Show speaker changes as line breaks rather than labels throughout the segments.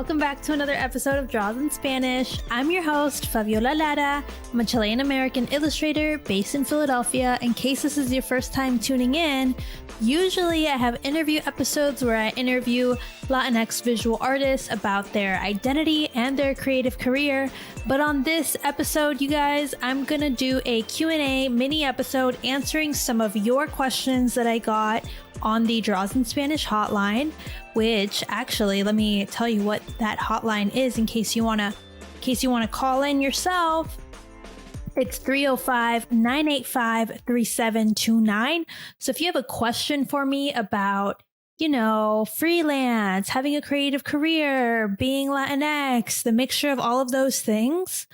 welcome back to another episode of Draws in Spanish. I'm your host, Fabiola Lara. I'm a Chilean-American illustrator based in Philadelphia. In case this is your first time tuning in, usually I have interview episodes where I interview Latinx visual artists about their identity and their creative career. But on this episode, you guys, I'm gonna do a Q&A mini episode answering some of your questions that I got on the Draws in Spanish hotline, which actually, let me tell you what that hotline is in case you wanna call in yourself. It's 305-985-3729. So if you have a question for me about, freelance, having a creative career, being Latinx, the mixture of all of those things,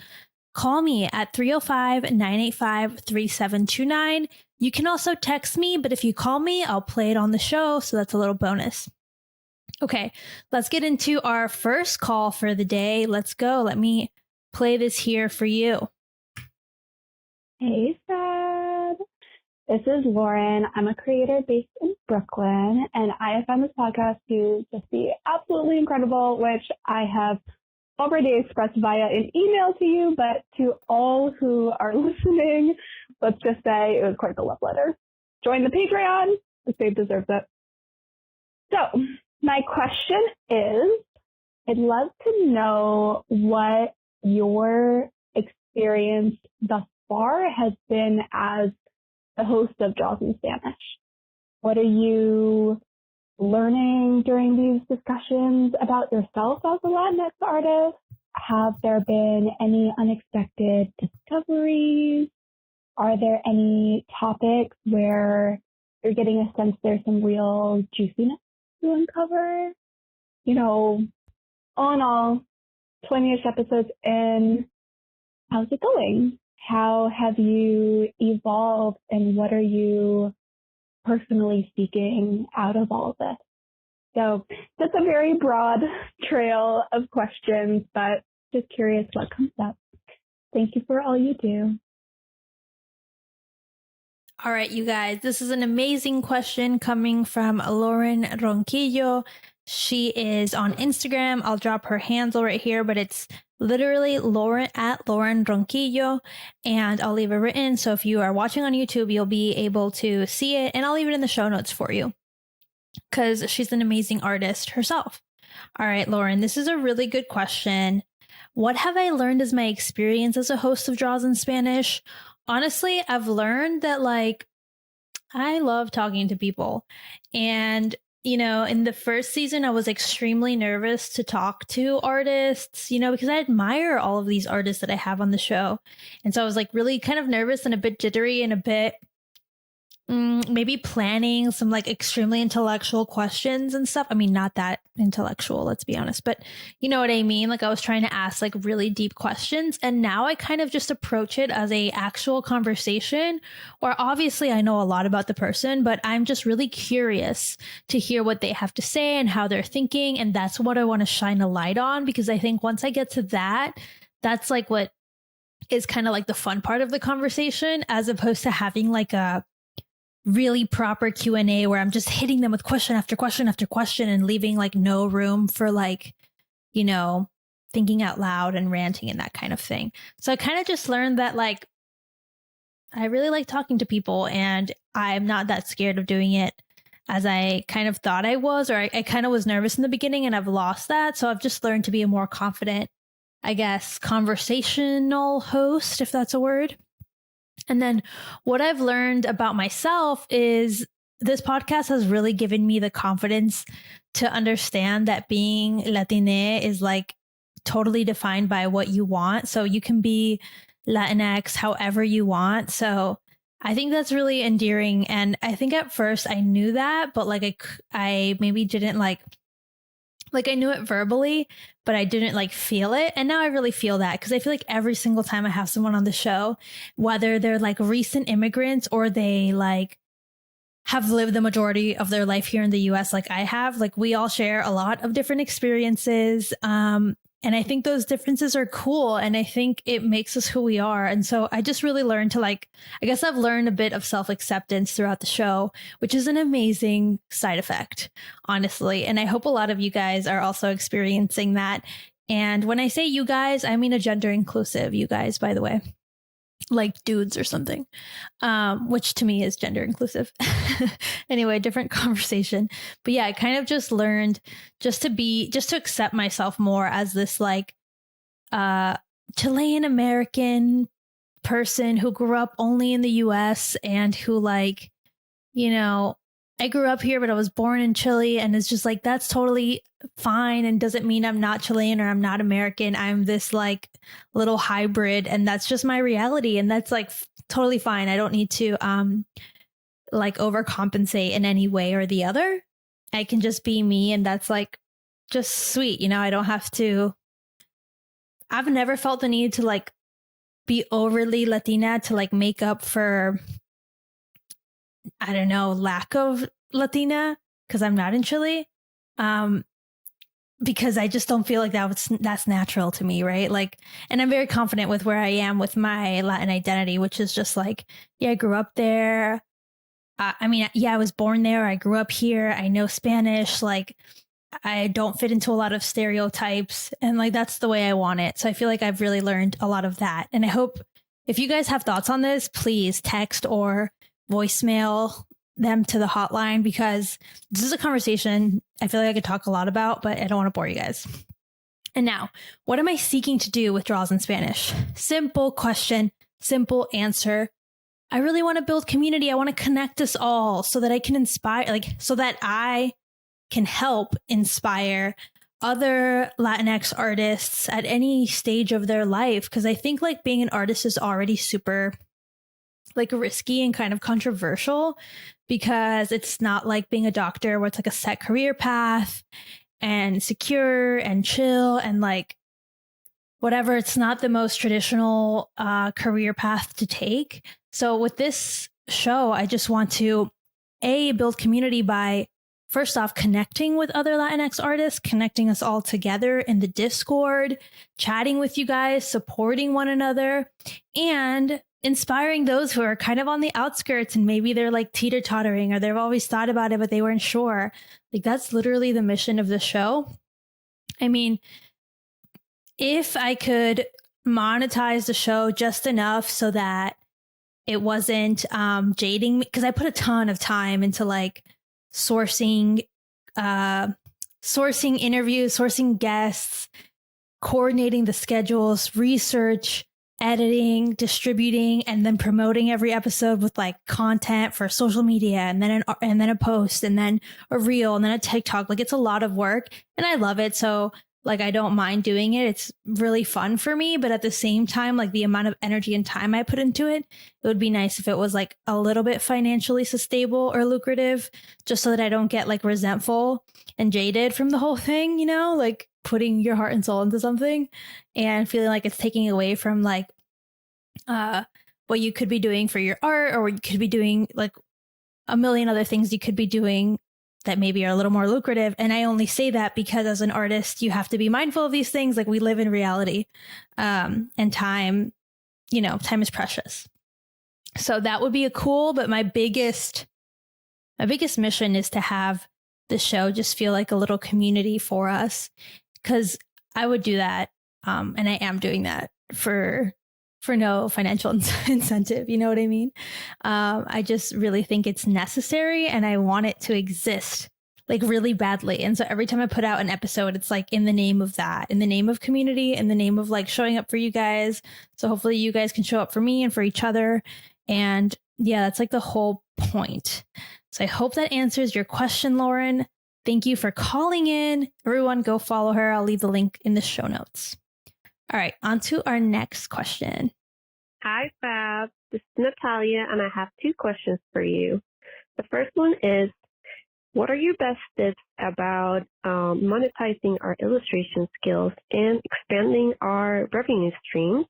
call me at 305-985-3729. You can also text me, but if you call me, I'll play it on the show. So that's a little bonus. Okay, let's get into our first call for the day. Let's go. Let me play this here for you.
Hey, Fab. This is Lauren. I'm a creator based in Brooklyn, and I have found this podcast to just be absolutely incredible, which I have already expressed via an email to you, but to all who are listening, let's just say it was quite the love letter. Join the Patreon. The babe deserves it. So, my question is, I'd love to know what your experience thus far has been as the host of Draws in Spanish. What are you learning during these discussions about yourself as a Latinx artist? Have there been any unexpected discoveries? Are there any topics where you're getting a sense there's some real juiciness to uncover? All in all, 20-ish episodes in, how's it going? How have you evolved, and what are you personally seeking out of all of this? So that's a very broad trail of questions, but just curious what comes up. Thank you for all you do.
All right, you guys, this is an amazing question coming from Lauren Ronquillo. She is on Instagram. I'll drop her handle right here, but it's literally Lauren Ronquillo, and I'll leave it written. So if you are watching on YouTube, you'll be able to see it, and I'll leave it in the show notes for you because she's an amazing artist herself. All right, Lauren, this is a really good question. What have I learned as my experience as a host of Draws in Spanish? Honestly, I've learned that I love talking to people, and in the first season, I was extremely nervous to talk to artists, because I admire all of these artists that I have on the show. And so I was really kind of nervous and a bit jittery and a bit maybe planning some extremely intellectual questions and stuff. I mean, not that intellectual, let's be honest, but you know what I mean? I was trying to ask really deep questions, and now I kind of just approach it as a actual conversation where obviously I know a lot about the person, but I'm just really curious to hear what they have to say and how they're thinking. And that's what I want to shine a light on, because I think once I get to that, that's what is kind of the fun part of the conversation, as opposed to having a really proper Q&A where I'm just hitting them with question after question after question and leaving no room for thinking out loud and ranting and that kind of thing. So I kind of just learned that I really like talking to people, and I'm not that scared of doing it as I kind of thought I was, or I kind of was nervous in the beginning, and I've lost that. So I've just learned to be a more confident, I guess, conversational host, if that's a word. And then what I've learned about myself is this podcast has really given me the confidence to understand that being Latina is totally defined by what you want. So you can be Latinx however you want. So I think that's really endearing. And I think at first I knew that, but I maybe didn't I knew it verbally, but I didn't feel it. And now I really feel that, because I feel every single time I have someone on the show, whether they're recent immigrants or they have lived the majority of their life here in the US like I have, we all share a lot of different experiences. And I think those differences are cool. And I think it makes us who we are. And so I just really learned to I guess I've learned a bit of self-acceptance throughout the show, which is an amazing side effect, honestly. And I hope a lot of you guys are also experiencing that. And when I say you guys, I mean a gender inclusive you guys, by the way, like dudes or something, which to me is gender inclusive. Anyway, different conversation. But yeah, I kind of just learned just to accept myself more as this Chilean American person who grew up only in the US and who I grew up here, but I was born in Chile, and it's just that's totally fine and doesn't mean I'm not Chilean or I'm not American. I'm this little hybrid, and that's just my reality, and that's totally fine. I don't need to overcompensate in any way or the other. I can just be me, and that's just sweet. I don't have to. I've never felt the need to be overly Latina to make up for, I don't know, lack of Latina because I'm not in Chile. Because I just don't feel like that's natural to me, right? And I'm very confident with where I am with my Latin identity, which is just I grew up there. I was born there. I grew up here. I know Spanish. I don't fit into a lot of stereotypes, and that's the way I want it. So I feel like I've really learned a lot of that. And I hope if you guys have thoughts on this, please text or voicemail them to the hotline, because this is a conversation I feel like I could talk a lot about, but I don't want to bore you guys. And now, what am I seeking to do with Draws in Spanish? Simple question, simple answer. I really want to build community. I want to connect us all so that I can inspire, so that I can help inspire other Latinx artists at any stage of their life. Because I think being an artist is already super risky and kind of controversial, because it's not like being a doctor where it's a set career path and secure and chill and whatever. It's not the most traditional career path to take. So with this show, I just want to build community by, first off, connecting with other Latinx artists, connecting us all together in the Discord, chatting with you guys, supporting one another, and inspiring those who are kind of on the outskirts and maybe they're teeter-tottering or they've always thought about it, but they weren't sure. That's literally the mission of the show. I mean, if I could monetize the show just enough so that it wasn't jading me, because I put a ton of time into sourcing interviews, sourcing guests, coordinating the schedules, research, editing, distributing, and then promoting every episode with content for social media, and then a post, and then a reel, and then a TikTok. It's a lot of work, and I love it. So I don't mind doing it. It's really fun for me, but at the same time, the amount of energy and time I put into it, it would be nice if it was a little bit financially sustainable or lucrative, just so that I don't get resentful and jaded from the whole thing, putting your heart and soul into something and feeling it's taking away from what you could be doing for your art, or what you could be doing a million other things you could be doing that maybe are a little more lucrative. And I only say that because as an artist, you have to be mindful of these things. We live in reality, and time, time is precious. So that would be a cool, but my biggest mission is to have the show just feel like a little community for us, because I would do that. And I am doing that for no financial incentive. You know what I mean? I just really think it's necessary, and I want it to exist really badly. And so every time I put out an episode, it's in the name of that, in the name of community, in the name of showing up for you guys. So hopefully you guys can show up for me and for each other. And yeah, that's the whole point. So I hope that answers your question, Lauren. Thank you for calling in. Everyone go follow her. I'll leave the link in the show notes. All right, on to our next question.
Hi, Fab. This is Natalia, and I have 2 questions for you. The first one is, what are your best tips about monetizing our illustration skills and expanding our revenue streams?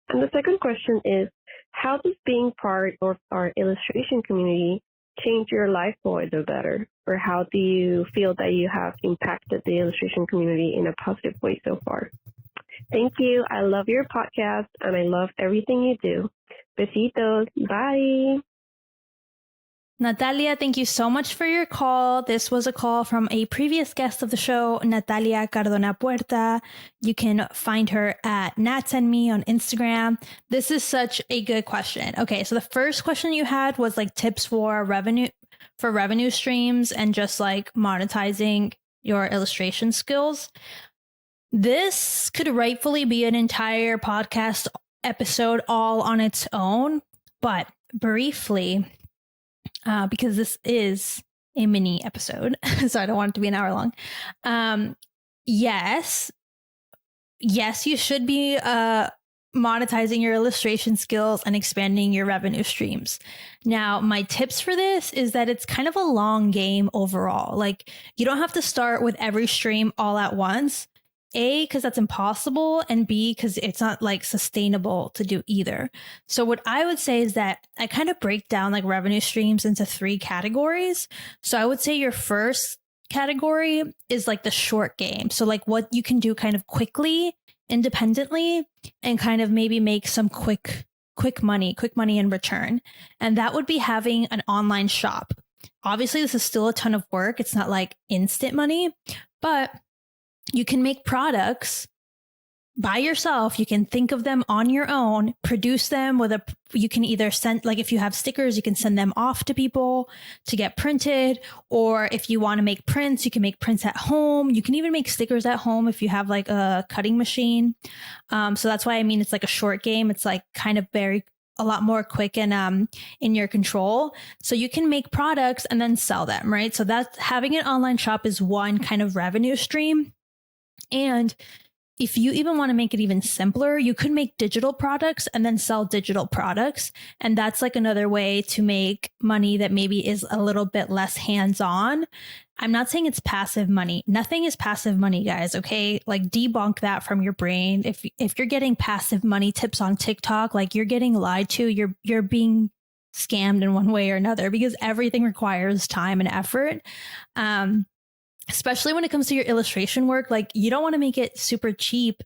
And the second question is, how does being part of our illustration community change your life for the better? Or how do you feel that you have impacted the illustration community in a positive way so far? Thank you. I love your podcast and I love everything you do. Besitos. Bye.
Natalia, thank you so much for your call. This was a call from a previous guest of the show, Natalia Cardona Puerta. You can find her at Nats and Me on Instagram. This is such a good question. Okay, so the first question you had was like tips for revenue streams and just like monetizing your illustration skills. This could rightfully be an entire podcast episode all on its own, but briefly, because this is a mini episode, so I don't want it to be an hour long. Yes, you should be monetizing your illustration skills and expanding your revenue streams. Now, my tips for this is that it's kind of a long game overall. Like, you don't have to start with every stream all at once. A, because that's impossible, and B, because it's not like sustainable to do either. So what I would say is that I kind of break down like revenue streams into 3 categories. So I would say your first category is like the short game. So like what you can do kind of quickly, independently, and kind of maybe make some quick money in return. And that would be having an online shop. Obviously, this is still a ton of work. It's not like instant money, but you can make products by yourself. You can think of them on your own, produce them you can either send, like if you have stickers, you can send them off to people to get printed. Or if you want to make prints, you can make prints at home. You can even make stickers at home if you have like a cutting machine. So that's why I mean, it's like a short game. It's like kind of a lot more quick and in your control. So you can make products and then sell them, right? So that's having an online shop is one kind of revenue stream. And if you even want to make it even simpler, you could make digital products and then sell digital products. And that's like another way to make money that maybe is a little bit less hands-on. I'm not saying it's passive money. Nothing is passive money, guys. Okay. Like debunk that from your brain. If you're getting passive money tips on TikTok, like you're getting lied to, you're being scammed in one way or another, because everything requires time and effort. Especially when it comes to your illustration work, like you don't want to make it super cheap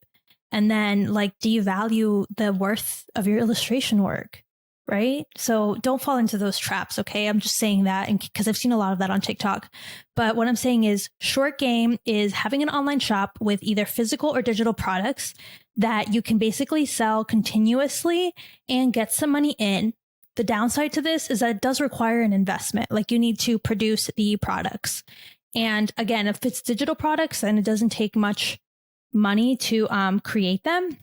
and then like devalue the worth of your illustration work, right? So don't fall into those traps, okay? I'm just saying that because I've seen a lot of that on TikTok. But what I'm saying is short game is having an online shop with either physical or digital products that you can basically sell continuously and get some money in. The downside to this is that it does require an investment. Like you need to produce the products. And again, if it's digital products, then it doesn't take much money to create them.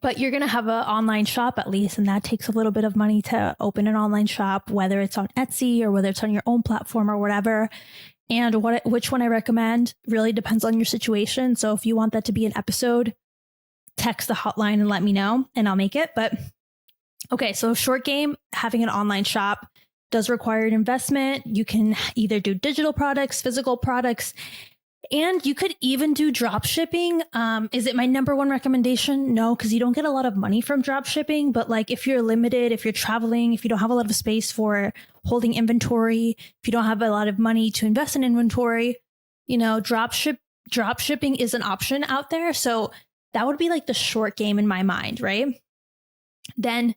But you're going to have an online shop at least, and that takes a little bit of money to open an online shop, whether it's on Etsy or whether it's on your own platform or whatever. And which one I recommend really depends on your situation. So if you want that to be an episode, text the hotline and let me know, and I'll make it. But okay, so short game, having an online shop does require an investment. You can either do digital products, physical products, and you could even do drop shipping. Is it my number one recommendation? No, because you don't get a lot of money from drop shipping. But like if you're limited, if you're traveling, if you don't have a lot of space for holding inventory, if you don't have a lot of money to invest in inventory, drop shipping is an option out there. So that would be like the short game in my mind, right? Then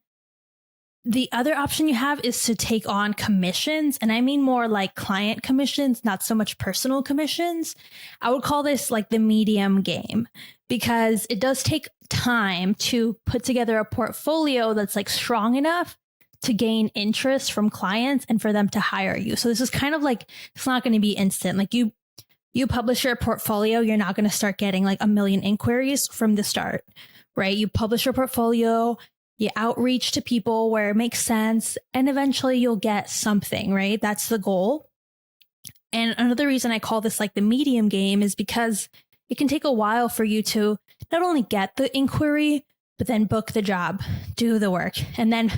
the other option you have is to take on commissions. And I mean more like client commissions, not so much personal commissions. I would call this like the medium game, because it does take time to put together a portfolio that's like strong enough to gain interest from clients and for them to hire you. So this is kind of like, it's not going to be instant. Like you publish your portfolio, you're not going to start getting like 1 million inquiries from the start, right? You publish your portfolio, you outreach to people where it makes sense, and eventually you'll get something, right? That's the goal. And another reason I call this like the medium game is because it can take a while for you to not only get the inquiry, but then book the job, do the work, and then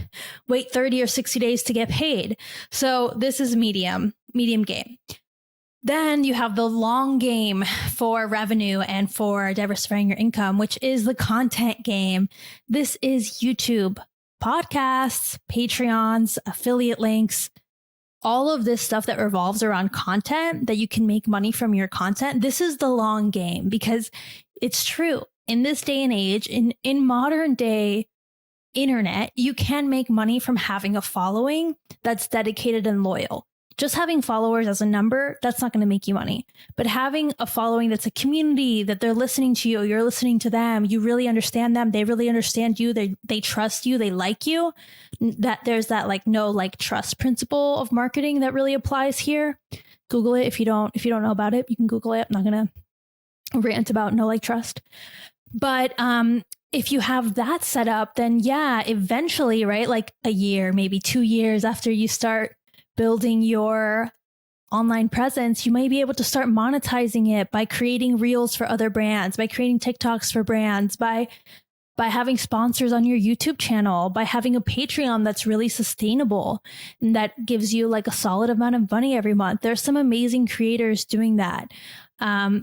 wait 30 or 60 days to get paid. So this is medium game. Then you have the long game for revenue and for diversifying your income, which is the content game. This is YouTube, podcasts, Patreons, affiliate links, all of this stuff that revolves around content, that you can make money from your content, this is the long game, because it's true. In this day and age, in modern day internet, you can make money from having a following that's dedicated and loyal. Just having followers as a number, that's not going to make you money. But having a following that's a community, that they're listening to you, you're listening to them, you really understand them, they really understand you, they trust you, they like you. That there's that like know, like, trust principle of marketing that really applies here. Google it if you don't know about it. You can Google it. I'm not going to rant about know, like, trust. But if you have that set up, then yeah, eventually, right, like a year, maybe 2 years after you start building your online presence, you might be able to start monetizing it by creating reels for other brands, by creating TikToks for brands, by having sponsors on your YouTube channel, by having a Patreon that's really sustainable and that gives you like a solid amount of money every month. There's some amazing creators doing that.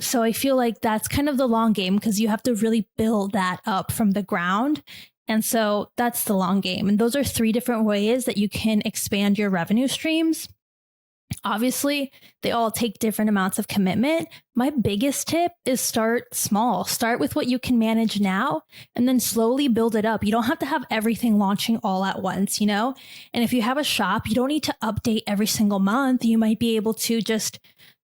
So I feel like that's kind of the long game, because you have to really build that up from the ground. And so that's the long game. And those are 3 different ways that you can expand your revenue streams. Obviously, they all take different amounts of commitment. My biggest tip is start small. Start with what you can manage now and then slowly build it up. You don't have to have everything launching all at once, you know? And if you have a shop, you don't need to update every single month. You might be able to just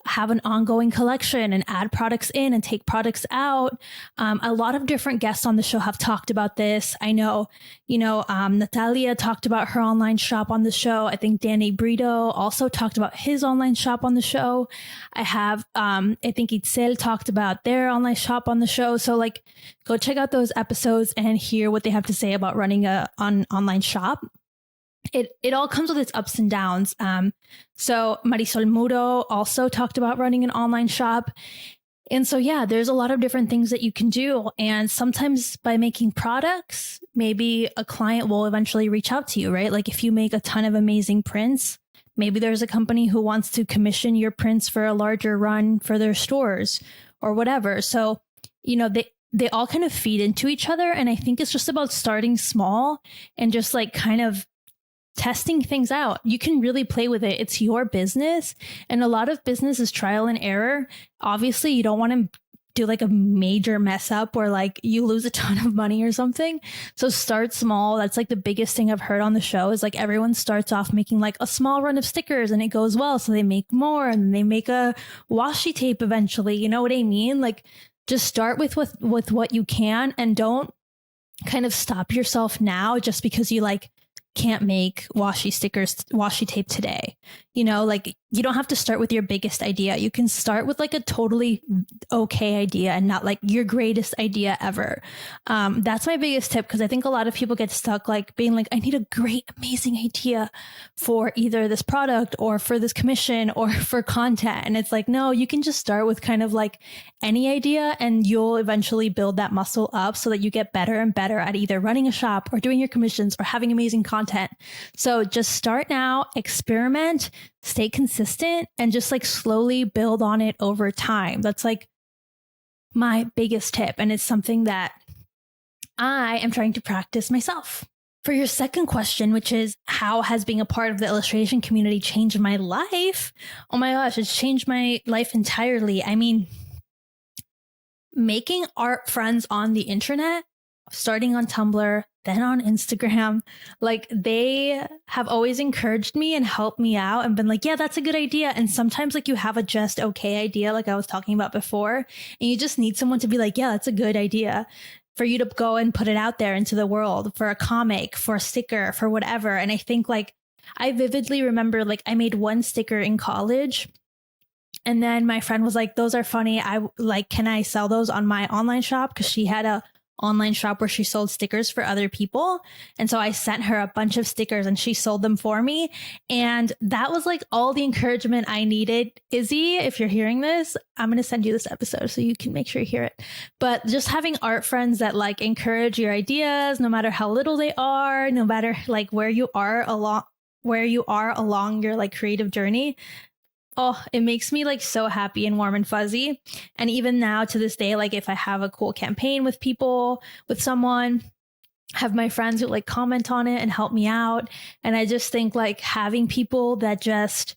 have an ongoing collection and add products in and take products out. A lot of different guests on the show have talked about this. I know, Natalia talked about her online shop on the show. I think Danny Brito also talked about his online shop on the show. I think Itzel talked about their online shop on the show. So like, go check out those episodes and hear what they have to say about running an online shop. It all comes with its ups and downs. So Marisol Muro also talked about running an online shop. And so, yeah, there's a lot of different things that you can do. And sometimes by making products, maybe a client will eventually reach out to you, right? Like if you make a ton of amazing prints, maybe there's a company who wants to commission your prints for a larger run for their stores or whatever. So, they all kind of feed into each other. And I think it's just about starting small and just like kind of testing things out. You can really play with it. It's your business. And a lot of business is trial and error. Obviously, you don't want to do like a major mess up where like you lose a ton of money or something. So start small. That's like the biggest thing I've heard on the show is like everyone starts off making like a small run of stickers and it goes well. So they make more and they make a washi tape eventually. You know what I mean? Like just start with what you can and don't kind of stop yourself now just because you like can't make washi tape today. Like you don't have to start with your biggest idea. You can start with like a totally okay idea and not like your greatest idea ever. That's my biggest tip, because I think a lot of people get stuck like being like, I need a great, amazing idea for either this product or for this commission or for content. And it's like, no, you can just start with kind of like any idea and you'll eventually build that muscle up so that you get better and better at either running a shop or doing your commissions or having amazing content. So just start now, experiment, stay consistent, and just like slowly build on it over time. That's like my biggest tip. And it's something that I am trying to practice myself. For your second question, which is how has being a part of the illustration community changed my life? Oh my gosh, it's changed my life entirely. I mean, making art friends on the internet, starting on Tumblr, then on Instagram, like they have always encouraged me and helped me out and been like, yeah, that's a good idea. And sometimes like you have a just okay idea, like I was talking about before, and you just need someone to be like, yeah, that's a good idea, for you to go and put it out there into the world for a comic, for a sticker, for whatever. And I think like I vividly remember like I made one sticker in college. And then my friend was like, those are funny. Can I sell those on my online shop? Because she had a online shop where she sold stickers for other people. And so I sent her a bunch of stickers and she sold them for me. And that was like all the encouragement I needed. Izzy, if you're hearing this, I'm going to send you this episode so you can make sure you hear it. But just having art friends that like encourage your ideas, no matter how little they are, no matter like where you are along your like creative journey. Oh, it makes me like so happy and warm and fuzzy. And even now to this day, like if I have a cool campaign with people, with someone, have my friends who like comment on it and help me out. And I just think like having people that just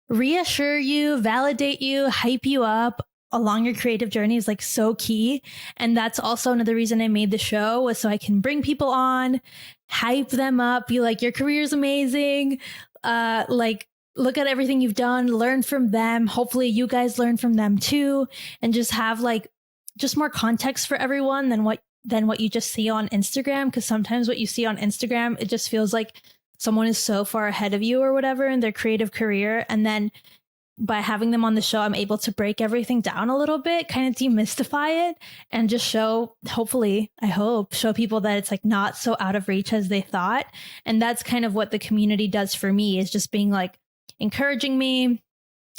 reassure you, validate you, hype you up along your creative journey is like so key. And that's also another reason I made the show, was so I can bring people on, hype them up, be like, your career is amazing. Like, look at everything you've done, learn from them. Hopefully you guys learn from them too. And just have like just more context for everyone than what you just see on Instagram. Because sometimes what you see on Instagram, it just feels like someone is so far ahead of you or whatever in their creative career. And then by having them on the show, I'm able to break everything down a little bit, kind of demystify it, and just show, hopefully, I hope, show people that it's like not so out of reach as they thought. And that's kind of what the community does for me, is just being like encouraging me.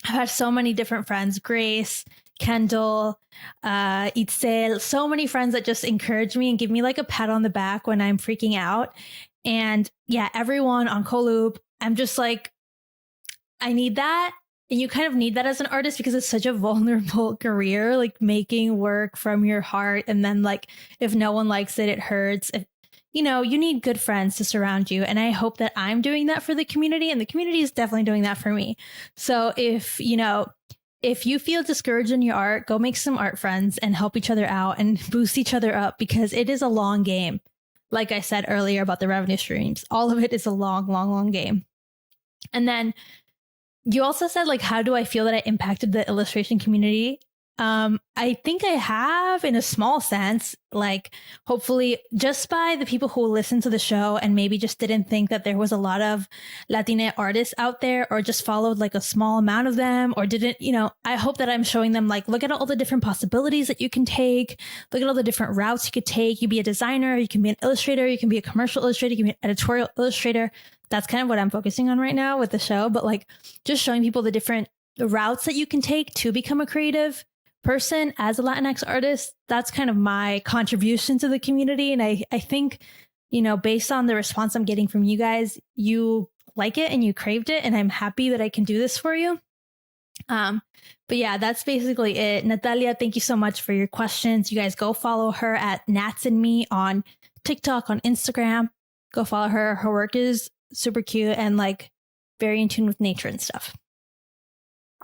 I've had so many different friends, Grace, Kendall, Itzel, so many friends that just encourage me and give me like a pat on the back when I'm freaking out. And yeah, everyone on Coloop, I'm just like, I need that. And you kind of need that as an artist, because it's such a vulnerable career, like making work from your heart. And then like, if no one likes it, it hurts. You need good friends to surround you. And I hope that I'm doing that for the community, and the community is definitely doing that for me. So if you feel discouraged in your art, go make some art friends and help each other out and boost each other up, because it is a long game. Like I said earlier about the revenue streams, all of it is a long, long, long game. And then you also said, like, how do I feel that I impacted the illustration community? I think I have, in a small sense, like hopefully just by the people who listen to the show and maybe just didn't think that there was a lot of Latina artists out there, or just followed like a small amount of them, or didn't, I hope that I'm showing them like, look at all the different possibilities that you can take. Look at all the different routes you could take. You be a designer, you can be an illustrator, you can be a commercial illustrator, you can be an editorial illustrator. That's kind of what I'm focusing on right now with the show, but like just showing people the different routes that you can take to become a creative person as a Latinx artist. That's kind of my contribution to the community. And I think, based on the response I'm getting from you guys, you like it and you craved it. And I'm happy that I can do this for you. But yeah, that's basically it. Natalia, thank you so much for your questions. You guys go follow her at Nats and Me on TikTok, on Instagram. Go follow her. Her work is super cute and like very in tune with nature and stuff.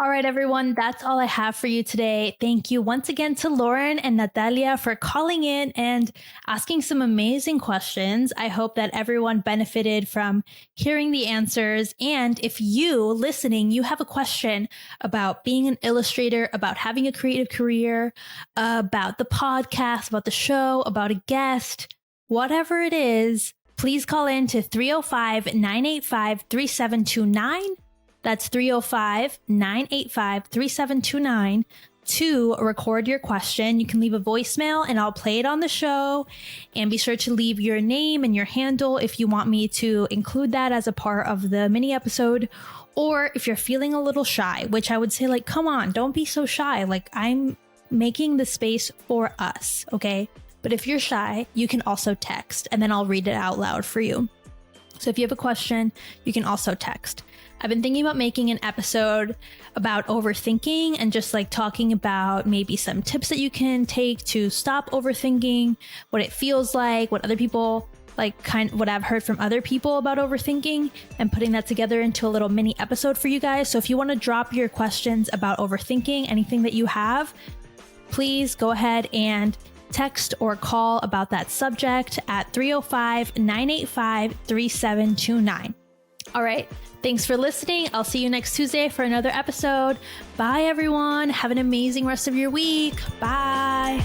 All right, everyone, that's all I have for you today. Thank you once again to Lauren and Natalia for calling in and asking some amazing questions. I hope that everyone benefited from hearing the answers. And if you listening, you have a question about being an illustrator, about having a creative career, about the podcast, about the show, about a guest, whatever it is, please call in to 305-985-3729. That's 305-985-3729 to record your question. You can leave a voicemail and I'll play it on the show. And be sure to leave your name and your handle if you want me to include that as a part of the mini episode. Or if you're feeling a little shy, which I would say, like, come on, don't be so shy. Like, I'm making the space for us, okay? But if you're shy, you can also text and then I'll read it out loud for you. So if you have a question, you can also text. I've been thinking about making an episode about overthinking and just like talking about maybe some tips that you can take to stop overthinking, what it feels like, what other people what I've heard from other people about overthinking, and putting that together into a little mini episode for you guys. So if you want to drop your questions about overthinking, anything that you have, please go ahead and text or call about that subject at 305-985-3729. All right. Thanks for listening. I'll see you next Tuesday for another episode. Bye, everyone. Have an amazing rest of your week. Bye.